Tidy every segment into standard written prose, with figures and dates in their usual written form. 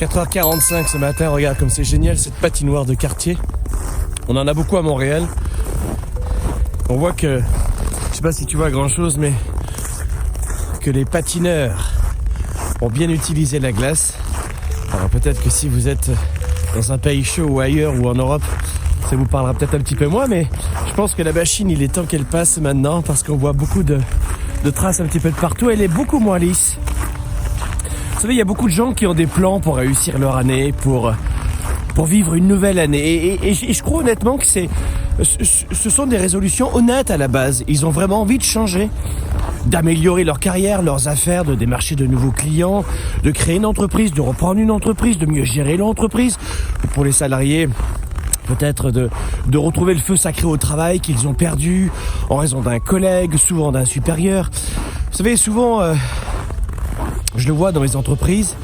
4h45 ce matin, regarde comme c'est génial cette patinoire de quartier. On en a beaucoup à Montréal. On voit que, je sais pas si tu vois grand chose, mais que les patineurs ont bien utilisé la glace. Alors peut-être que si vous êtes dans un pays chaud ou ailleurs ou en Europe, ça vous parlera peut-être un petit peu moins, mais je pense que la machine, il est temps qu'elle passe maintenant parce qu'on voit beaucoup de traces un petit peu de partout. Elle est beaucoup moins lisse. Vous savez, il y a beaucoup de gens qui ont des plans pour réussir leur année, pour vivre une nouvelle année. Et je crois honnêtement que ce sont des résolutions honnêtes à la base. Ils ont vraiment envie de changer, d'améliorer leur carrière, leurs affaires, de démarcher de nouveaux clients, de créer une entreprise, de reprendre une entreprise, de mieux gérer l'entreprise. Pour les salariés, peut-être de retrouver le feu sacré au travail qu'ils ont perdu en raison d'un collègue, souvent d'un supérieur. Vous savez, souvent, je le vois dans les entreprises,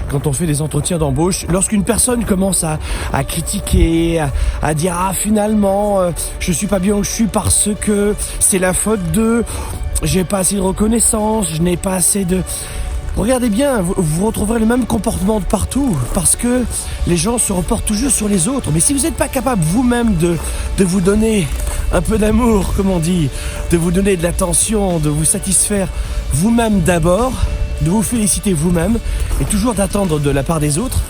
quand on fait des entretiens d'embauche, lorsqu'une personne commence à critiquer, à dire « Ah, finalement, je suis pas bien où je suis parce que c'est la faute de... j'ai pas assez de reconnaissance, je n'ai pas assez de... » Regardez bien, vous retrouverez le même comportement de partout, parce que les gens se reportent toujours sur les autres. Mais si vous n'êtes pas capable vous-même de vous donner un peu d'amour, comme on dit, de vous donner de l'attention, de vous satisfaire vous-même d'abord, de vous féliciter vous-même, et toujours d'attendre de la part des autres,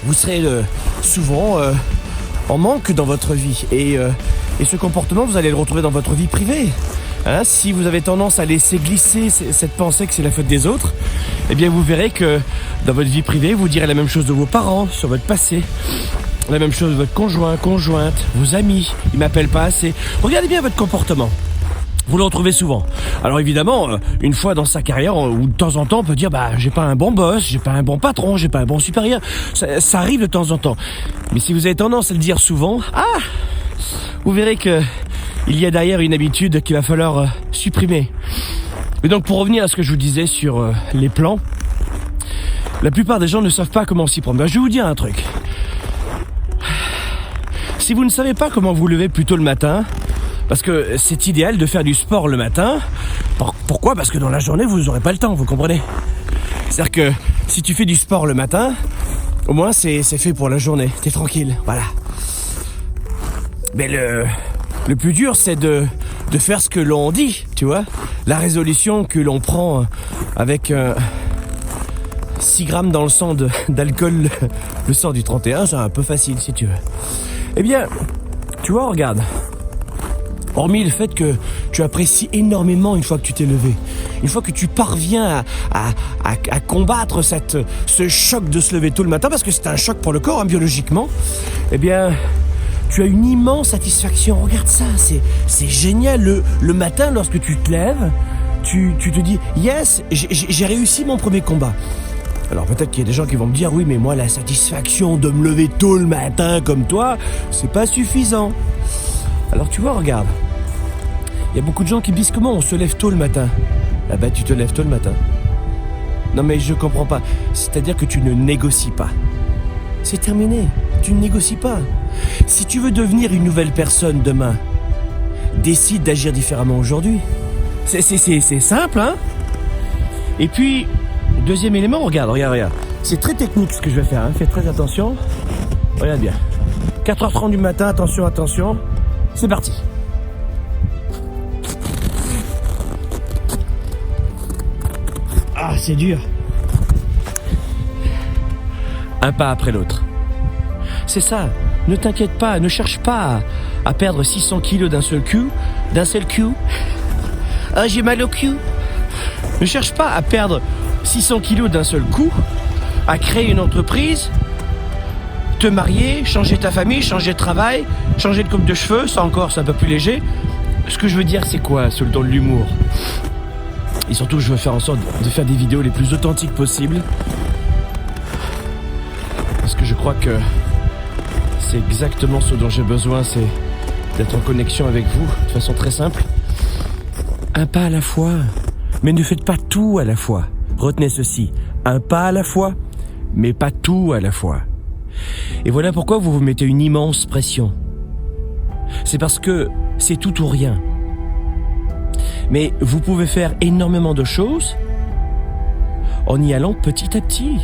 vous serez souvent en manque dans votre vie. Et ce comportement, vous allez le retrouver dans votre vie privée. Hein, si vous avez tendance à laisser glisser cette pensée que c'est la faute des autres, eh bien vous verrez que dans votre vie privée, vous direz la même chose de vos parents, sur votre passé, la même chose de votre conjoint, conjointe, vos amis, ils m'appellent pas assez. Regardez bien votre comportement. Vous le retrouvez souvent. Alors évidemment, une fois dans sa carrière, ou de temps en temps, on peut dire j'ai pas un bon boss, j'ai pas un bon patron, j'ai pas un bon supérieur. Ça arrive de temps en temps. Mais si vous avez tendance à le dire souvent, vous verrez que il y a derrière une habitude qu'il va falloir supprimer. Mais donc pour revenir à ce que je vous disais sur les plans, la plupart des gens ne savent pas comment s'y prendre. Je vais vous dire un truc. Si vous ne savez pas comment vous lever plus tôt le matin, parce que c'est idéal de faire du sport le matin. Pourquoi ? Parce que dans la journée, vous n'aurez pas le temps, vous comprenez ? C'est-à-dire que si tu fais du sport le matin, au moins c'est fait pour la journée. T'es tranquille, voilà. Mais le plus dur, c'est de faire ce que l'on dit, tu vois. La résolution que l'on prend avec 6 grammes dans le sang d'alcool, le sang du 31, c'est un peu facile, si tu veux. Eh bien, tu vois, regarde. Hormis le fait que tu apprécies énormément une fois que tu t'es levé, une fois que tu parviens à combattre ce choc de se lever tôt le matin, parce que c'est un choc pour le corps, biologiquement, eh bien, tu as une immense satisfaction. Regarde ça, c'est génial. Le matin, lorsque tu te lèves, tu te dis « Yes, j'ai réussi mon premier combat ». Alors peut-être qu'il y a des gens qui vont me dire « Oui, mais moi, la satisfaction de me lever tôt le matin comme toi, c'est pas suffisant ». Alors tu vois, regarde. Il y a beaucoup de gens qui me disent « Comment on se lève tôt le matin ?» Ah ben, tu te lèves tôt le matin. Non mais je comprends pas. C'est-à-dire que tu ne négocies pas. C'est terminé. Tu ne négocies pas. Si tu veux devenir une nouvelle personne demain, décide d'agir différemment aujourd'hui. C'est simple, hein. Et puis, deuxième élément, regarde. C'est très technique ce que je vais faire, hein. Fais très attention. Regarde bien. 4h30 du matin, attention. C'est parti. Ah, c'est dur. Un pas après l'autre. C'est ça. Ne t'inquiète pas, ne cherche pas à perdre 600 kilos d'un seul coup. Ah, j'ai mal au cul. Ne cherche pas à perdre 600 kilos d'un seul coup, à créer une entreprise, te marier, changer ta famille, changer de travail, changer de coupe de cheveux, ça encore c'est un peu plus léger. Ce que je veux dire, c'est quoi, sur le ton de l'humour? Et surtout, je veux faire en sorte de faire des vidéos les plus authentiques possibles. Parce que je crois que c'est exactement ce dont j'ai besoin, c'est d'être en connexion avec vous, de façon très simple. Un pas à la fois, mais ne faites pas tout à la fois. Retenez ceci, un pas à la fois, mais pas tout à la fois. Et voilà pourquoi vous vous mettez une immense pression. C'est parce que c'est tout ou rien. Mais vous pouvez faire énormément de choses en y allant petit à petit.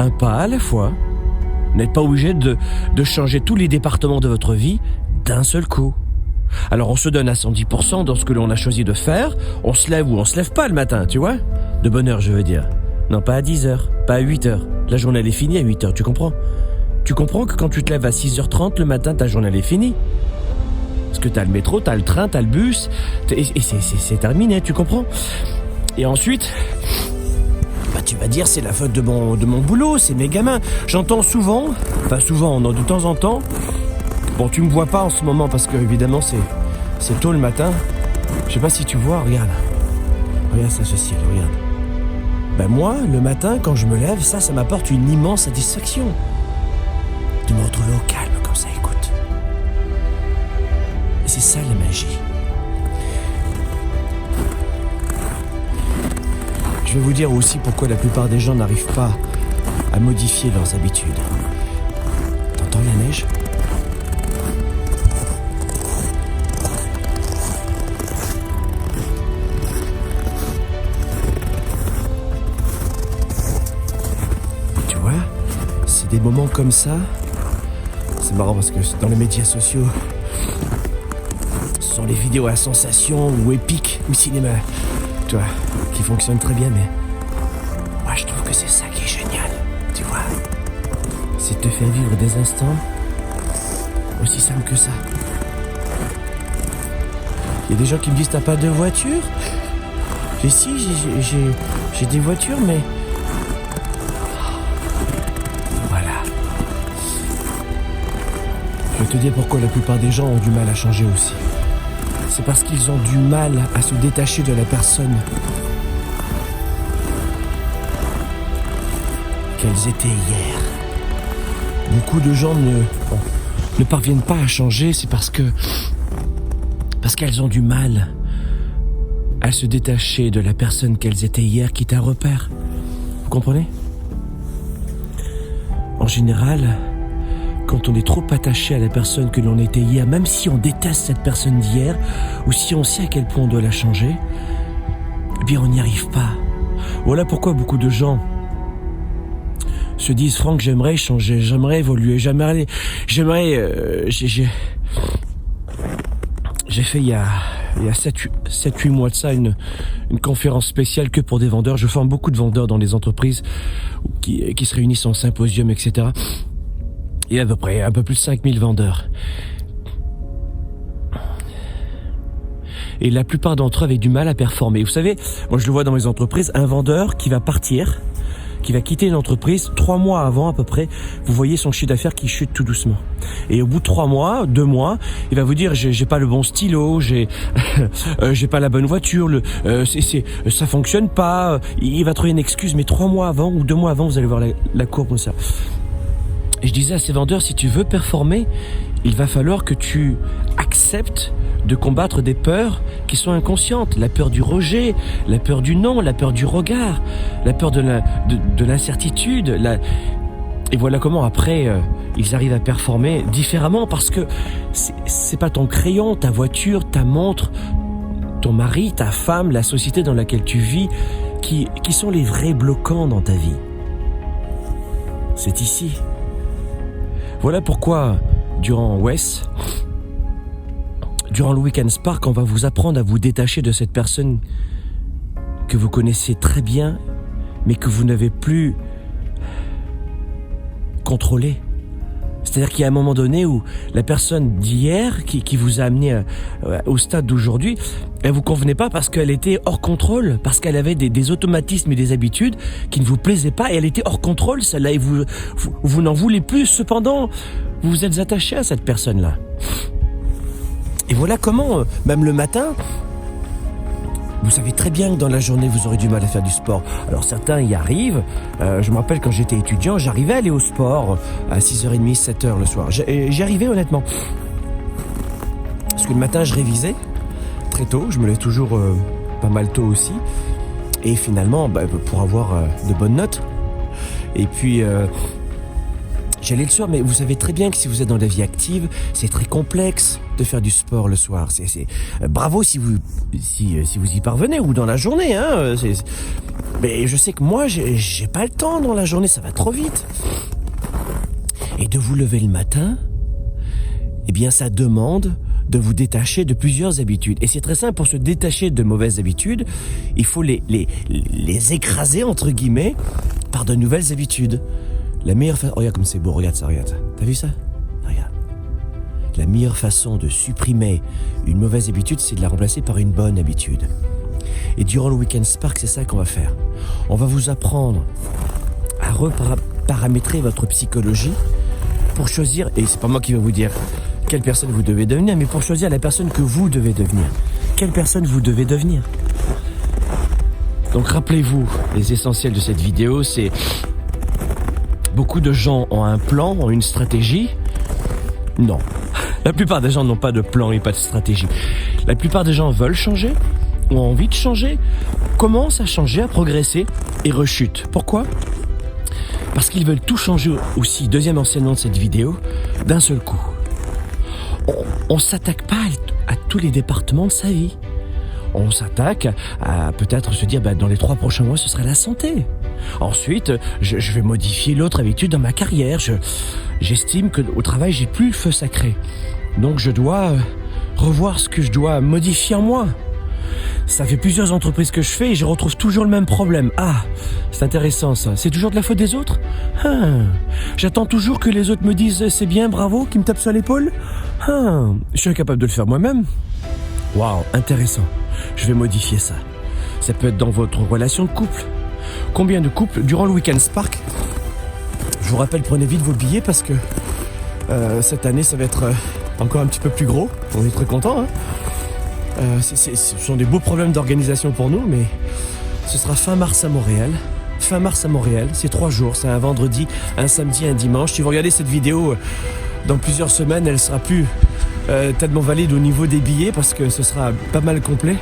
un pas à la fois. Vous n'êtes pas obligé de changer tous les départements de votre vie d'un seul coup. Alors on se donne à 110% dans ce que l'on a choisi de faire, on se lève ou on se lève pas le matin, tu vois ? De bonne heure, je veux dire. Non, pas à 10h, pas à 8h. La journée elle est finie à 8h, tu comprends ? Tu comprends que quand tu te lèves à 6h30 le matin, ta journée elle est finie ? Parce que t'as le métro, t'as le train, t'as le bus, et c'est terminé, tu comprends ? Et ensuite, tu vas dire c'est la faute de mon boulot, c'est mes gamins. J'entends souvent, de temps en temps. Bon, tu me vois pas en ce moment parce que évidemment c'est tôt le matin. Je sais pas si tu vois, regarde ça, ce ciel, regarde. Ben moi, le matin, quand je me lève, ça m'apporte une immense satisfaction de me retrouver au calme comme ça, écoute. Et c'est ça la magie. Je vais vous dire aussi pourquoi la plupart des gens n'arrivent pas à modifier leurs habitudes. T'entends la neige ? Tu vois, c'est des moments comme ça. C'est marrant parce que dans les médias sociaux, ce sont les vidéos à sensation ou épiques ou cinéma. Tu vois, qui fonctionne très bien, mais moi je trouve que c'est ça qui est génial, tu vois. C'est de te faire vivre des instants aussi simples que ça. Il y a des gens qui me disent t'as pas de voiture ? J'ai des voitures, mais voilà. Je vais te dire pourquoi la plupart des gens ont du mal à changer aussi. C'est parce qu'ils ont du mal à se détacher de la personne qu'elles étaient hier. Beaucoup de gens ne parviennent pas à changer, c'est parce qu'elles ont du mal à se détacher de la personne qu'elles étaient hier qui est un repère. Vous comprenez ? En général, quand on est trop attaché à la personne que l'on était hier, même si on déteste cette personne d'hier, ou si on sait à quel point on doit la changer, eh bien on n'y arrive pas. Voilà pourquoi beaucoup de gens se disent « Franck, j'aimerais changer, j'aimerais évoluer, J'ai fait il y a 7-8 mois de ça une conférence spéciale que pour des vendeurs. Je forme beaucoup de vendeurs dans les entreprises qui se réunissent en symposium, etc. Il y a à peu près un peu plus de 5000 vendeurs. Et la plupart d'entre eux avaient du mal à performer. Vous savez, moi je le vois dans mes entreprises, un vendeur qui va partir, qui va quitter une entreprise, 3 mois avant à peu près, vous voyez son chiffre d'affaires qui chute tout doucement. Et au bout de 3 mois, 2 mois, il va vous dire j'ai pas le bon stylo, j'ai pas la bonne voiture, ça fonctionne pas. Il va trouver une excuse, mais 3 mois avant ou 2 mois avant, vous allez voir la courbe comme ça. Et je disais à ces vendeurs, si tu veux performer, il va falloir que tu acceptes de combattre des peurs qui sont inconscientes. La peur du rejet, la peur du non, la peur du regard, la peur de l'incertitude. Et voilà comment après, ils arrivent à performer différemment parce que c'est pas ton crayon, ta voiture, ta montre, ton mari, ta femme, la société dans laquelle tu vis qui sont les vrais bloquants dans ta vie. C'est ici. Voilà pourquoi, durant le Weekend Spark, on va vous apprendre à vous détacher de cette personne que vous connaissez très bien, mais que vous n'avez plus contrôlée. C'est-à-dire qu'il y a un moment donné où la personne d'hier qui vous a amené au stade d'aujourd'hui, elle vous convenait pas parce qu'elle était hors contrôle, parce qu'elle avait des automatismes et des habitudes qui ne vous plaisaient pas et elle était hors contrôle, celle-là, et vous n'en voulez plus. Cependant, vous vous êtes attaché à cette personne-là. Et voilà comment, même le matin, vous savez très bien que dans la journée, vous aurez du mal à faire du sport. Alors certains y arrivent. Je me rappelle quand j'étais étudiant, j'arrivais à aller au sport à 6h30, 7h le soir. J'y arrivais honnêtement. Parce que le matin, je révisais très tôt. Je me lève toujours pas mal tôt aussi. Et finalement, pour avoir de bonnes notes. Et puis... j'allais le soir, mais vous savez très bien que si vous êtes dans la vie active, c'est très complexe de faire du sport le soir. Bravo si vous y parvenez, ou dans la journée, hein. Mais je sais que moi, j'ai pas le temps dans la journée, ça va trop vite. Et de vous lever le matin, eh bien, ça demande de vous détacher de plusieurs habitudes. Et c'est très simple, pour se détacher de mauvaises habitudes, il faut les écraser, entre guillemets, par de nouvelles habitudes. La meilleure façon... regarde comme c'est beau, regarde ça. T'as vu ça? Regarde. La meilleure façon de supprimer une mauvaise habitude, c'est de la remplacer par une bonne habitude. Et durant le Weekend Spark, c'est ça qu'on va faire. On va vous apprendre à reparamétrer votre psychologie pour choisir, et c'est pas moi qui vais vous dire quelle personne vous devez devenir, mais pour choisir la personne que vous devez devenir. Quelle personne vous devez devenir. Donc rappelez-vous, les essentiels de cette vidéo, c'est beaucoup de gens ont un plan, ont une stratégie. Non. La plupart des gens n'ont pas de plan et pas de stratégie. La plupart des gens veulent changer, ont envie de changer, commencent à changer, à progresser et rechutent. Pourquoi ? Parce qu'ils veulent tout changer aussi, deuxième enseignement de cette vidéo, d'un seul coup. On ne s'attaque pas à tous les départements de sa vie. On s'attaque à peut-être se dire, dans les 3 prochains mois, ce sera la santé. Ensuite, je vais modifier l'autre habitude dans ma carrière. J'estime qu'au travail, j'ai plus le feu sacré. Donc je dois revoir ce que je dois modifier en moi. Ça fait plusieurs entreprises que je fais et je retrouve toujours le même problème. Ah, c'est intéressant ça. C'est toujours de la faute des autres ? J'attends toujours que les autres me disent c'est bien, bravo, qu'ils me tapent sur l'épaule ? Je suis incapable de le faire moi-même. Waouh, intéressant. Je vais modifier ça. Ça peut être dans votre relation de couple. Combien de couples durant le Weekend Spark ? Je vous rappelle, prenez vite vos billets parce que cette année ça va être encore un petit peu plus gros. On est très contents. Ce sont des beaux problèmes d'organisation pour nous, mais ce sera fin mars à Montréal. Fin mars à Montréal, c'est 3 jours, c'est un vendredi, un samedi, un dimanche. Si vous regardez cette vidéo dans plusieurs semaines, elle sera plus tellement valide au niveau des billets parce que ce sera pas mal complet.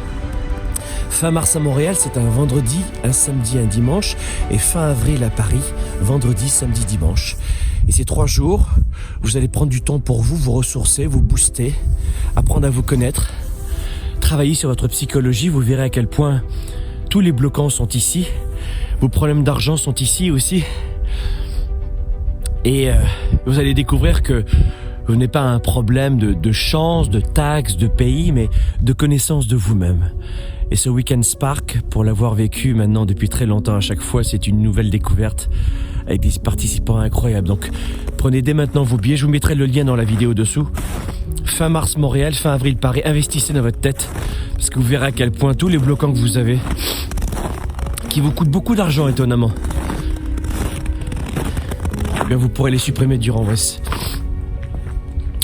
Fin mars à Montréal, c'est un vendredi, un samedi, un dimanche. Et fin avril à Paris, vendredi, samedi, dimanche. Et ces 3 jours, vous allez prendre du temps pour vous ressourcer, vous booster, apprendre à vous connaître, travailler sur votre psychologie. Vous verrez à quel point tous les bloquants sont ici. Vos problèmes d'argent sont ici aussi. Et vous allez découvrir que vous n'avez pas un problème de chance, de taxes, de pays, mais de connaissance de vous-même. Et ce Weekend Spark, pour l'avoir vécu maintenant depuis très longtemps à chaque fois, c'est une nouvelle découverte avec des participants incroyables. Donc prenez dès maintenant vos billets, je vous mettrai le lien dans la vidéo dessous. Fin mars Montréal, fin avril Paris, investissez dans votre tête parce que vous verrez à quel point tous les bloquants que vous avez, qui vous coûtent beaucoup d'argent étonnamment, bien vous pourrez les supprimer durant VS.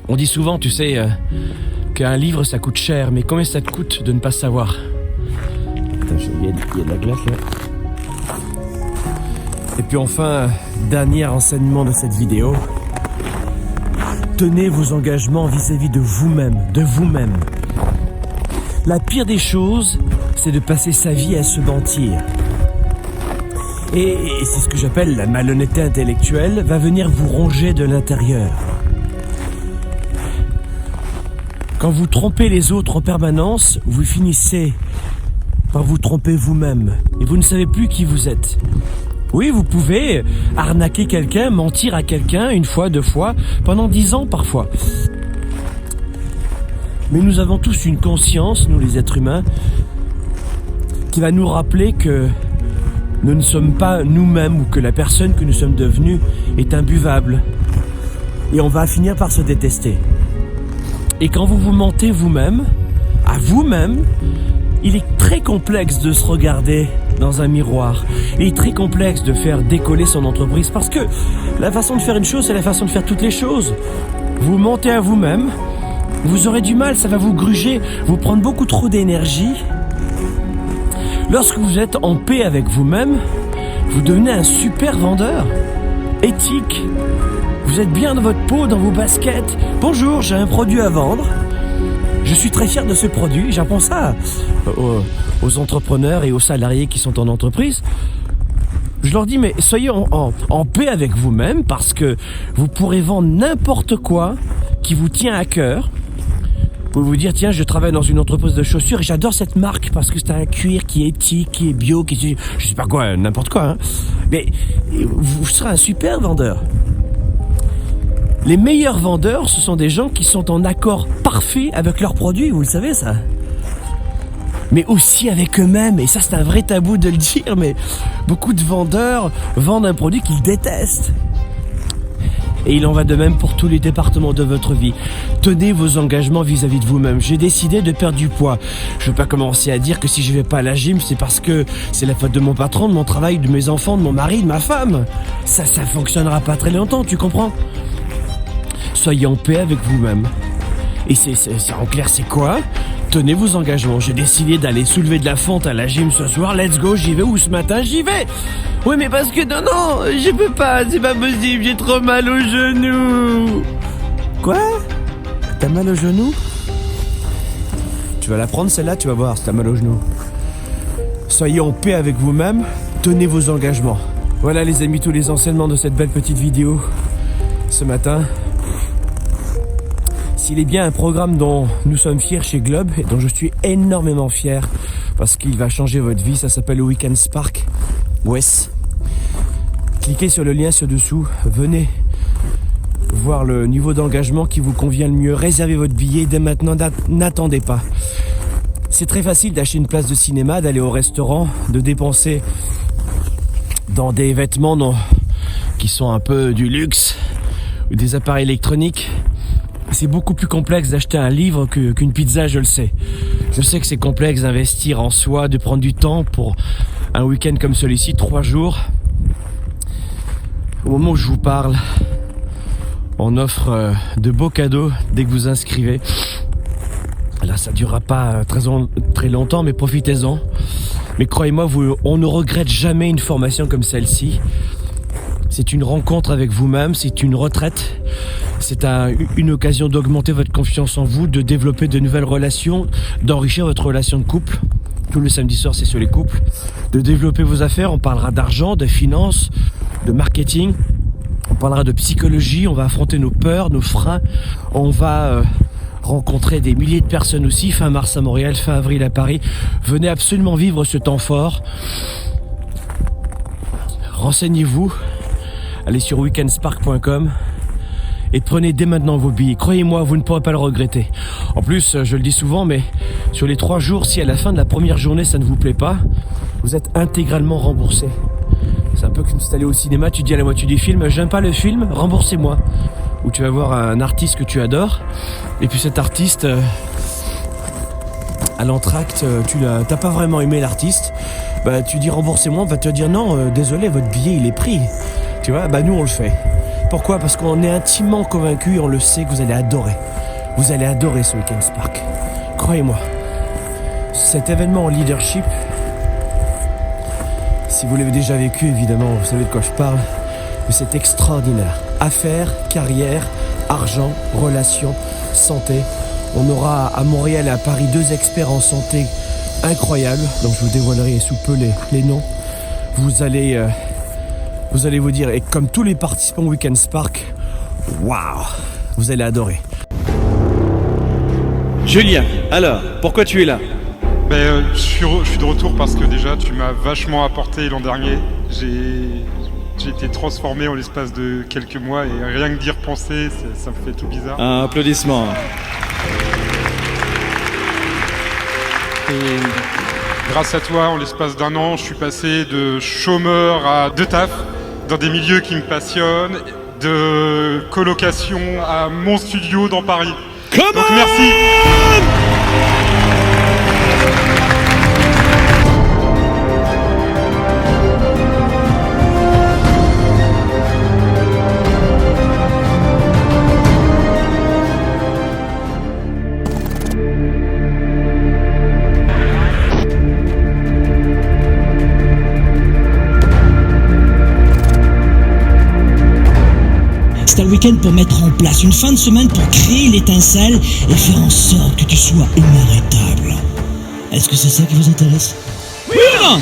On dit souvent, tu sais, qu'un livre ça coûte cher, mais combien ça te coûte de ne pas savoir? Il y a de la glace là. Et puis enfin, dernier enseignement de cette vidéo. Tenez vos engagements vis-à-vis de vous-même, La pire des choses, c'est de passer sa vie à se mentir. Et c'est ce que j'appelle la malhonnêteté intellectuelle, va venir vous ronger de l'intérieur. Quand vous trompez les autres en permanence, vous finissez par vous tromper vous-même. Et vous ne savez plus qui vous êtes. Oui, vous pouvez arnaquer quelqu'un, mentir à quelqu'un 1 fois, 2 fois, pendant 10 ans parfois. Mais nous avons tous une conscience, nous les êtres humains, qui va nous rappeler que nous ne sommes pas nous-mêmes ou que la personne que nous sommes devenus est imbuvable. Et on va finir par se détester. Et quand vous vous mentez vous-même, à vous-même, il est très complexe de se regarder dans un miroir. Il est très complexe de faire décoller son entreprise parce que la façon de faire une chose, c'est la façon de faire toutes les choses. Vous mentez à vous-même, vous aurez du mal, ça va vous gruger, vous prendre beaucoup trop d'énergie. Lorsque vous êtes en paix avec vous-même, vous devenez un super vendeur, éthique. Vous êtes bien dans votre peau, dans vos baskets. Bonjour, j'ai un produit à vendre. Je suis très fier de ce produit. J'apprends ça aux entrepreneurs et aux salariés qui sont en entreprise. Je leur dis, mais soyez en paix avec vous-même parce que vous pourrez vendre n'importe quoi qui vous tient à cœur. pouvez vous dire, tiens, je travaille dans une entreprise de chaussures et j'adore cette marque parce que c'est un cuir qui est éthique, qui est bio, qui est, je sais pas quoi, n'importe quoi, hein. Mais vous serez un super vendeur. Les meilleurs vendeurs, ce sont des gens qui sont en accord parfait avec leurs produits, vous le savez ça. Mais aussi avec eux-mêmes, et ça c'est un vrai tabou de le dire, mais beaucoup de vendeurs vendent un produit qu'ils détestent. Et il en va de même pour tous les départements de votre vie. Tenez vos engagements vis-à-vis de vous-même. J'ai décidé de perdre du poids. Je ne veux pas commencer à dire que si je vais pas à la gym, c'est parce que c'est la faute de mon patron, de mon travail, de mes enfants, de mon mari, de ma femme. Ça fonctionnera pas très longtemps, tu comprends? Soyez en paix avec vous-même. Et c'est en clair, c'est quoi? Tenez vos engagements. J'ai décidé d'aller soulever de la fonte à la gym ce soir. Let's go, j'y vais. Ou ce matin, j'y vais. Oui, mais parce que non, je peux pas. C'est pas possible. J'ai trop mal au genou. Quoi? T'as mal au genou? Tu vas la prendre celle-là, tu vas voir si t'as mal au genou. Soyez en paix avec vous-même. Tenez vos engagements. Voilà les amis, tous les enseignements de cette belle petite vidéo ce matin. S'il est bien un programme dont nous sommes fiers chez Globe et dont je suis énormément fier parce qu'il va changer votre vie, ça s'appelle le Weekend Spark. WES. Cliquez sur le lien ci-dessous, venez voir le niveau d'engagement qui vous convient le mieux. Réservez votre billet dès maintenant, n'attendez pas. C'est très facile d'acheter une place de cinéma, d'aller au restaurant, de dépenser dans des vêtements qui sont un peu du luxe ou des appareils électroniques. C'est beaucoup plus complexe d'acheter un livre qu'une pizza, je le sais. Je sais que c'est complexe d'investir en soi, de prendre du temps pour un week-end comme celui-ci, 3 jours. Au moment où je vous parle, on offre de beaux cadeaux dès que vous inscrivez. Là, ça ne durera pas très longtemps, mais profitez-en. Mais croyez-moi, on ne regrette jamais une formation comme celle-ci. C'est une rencontre avec vous-même, c'est une retraite. C'est une occasion d'augmenter votre confiance en vous, de développer de nouvelles relations, d'enrichir votre relation de couple. Tout le samedi soir, c'est sur les couples. De développer vos affaires, on parlera d'argent, de finances, de marketing. On parlera de psychologie, on va affronter nos peurs, nos freins. On va rencontrer des milliers de personnes aussi, fin mars à Montréal, fin avril à Paris. Venez absolument vivre ce temps fort. Renseignez-vous. Allez sur weekendspark.com et prenez dès maintenant vos billets. Croyez-moi, vous ne pourrez pas le regretter. En plus, je le dis souvent, mais sur les 3 jours, si à la fin de la première journée, ça ne vous plaît pas, vous êtes intégralement remboursé. C'est un peu comme si tu allais au cinéma, tu dis à la moitié du film, j'aime pas le film, remboursez-moi. Ou tu vas voir un artiste que tu adores, et puis cet artiste, à l'entracte, tu t'as pas vraiment aimé l'artiste, bah tu dis remboursez-moi, on va te dire non, désolé, votre billet il est pris. Tu vois, bah nous on le fait. Pourquoi? Parce qu'on est intimement convaincus et on le sait que vous allez adorer. Vous allez adorer ce Weekend Spark. Croyez-moi. Cet événement en leadership, si vous l'avez déjà vécu, évidemment, vous savez de quoi je parle, mais c'est extraordinaire. Affaires, carrière, argent, relations, santé. On aura à Montréal et à Paris 2 experts en santé incroyables, donc je vous dévoilerai sous peu les noms. Vous allez vous dire, et comme tous les participants au Weekend Spark, waouh, vous allez adorer. Julien, alors, pourquoi tu es là? Je suis de retour parce que déjà tu m'as vachement apporté l'an dernier. J'ai été transformé en l'espace de quelques mois et rien que d'y repenser, ça me fait tout bizarre. Un applaudissement. Et grâce à toi, en l'espace d'1 an, je suis passé de chômeur à 2 tafs dans des milieux qui me passionnent, de colocation à mon studio dans Paris. Donc merci. C'est un week-end pour mettre en place, une fin de semaine pour créer l'étincelle et faire en sorte que tu sois inarrêtable. Est-ce que c'est ça qui vous intéresse? Oui ou non?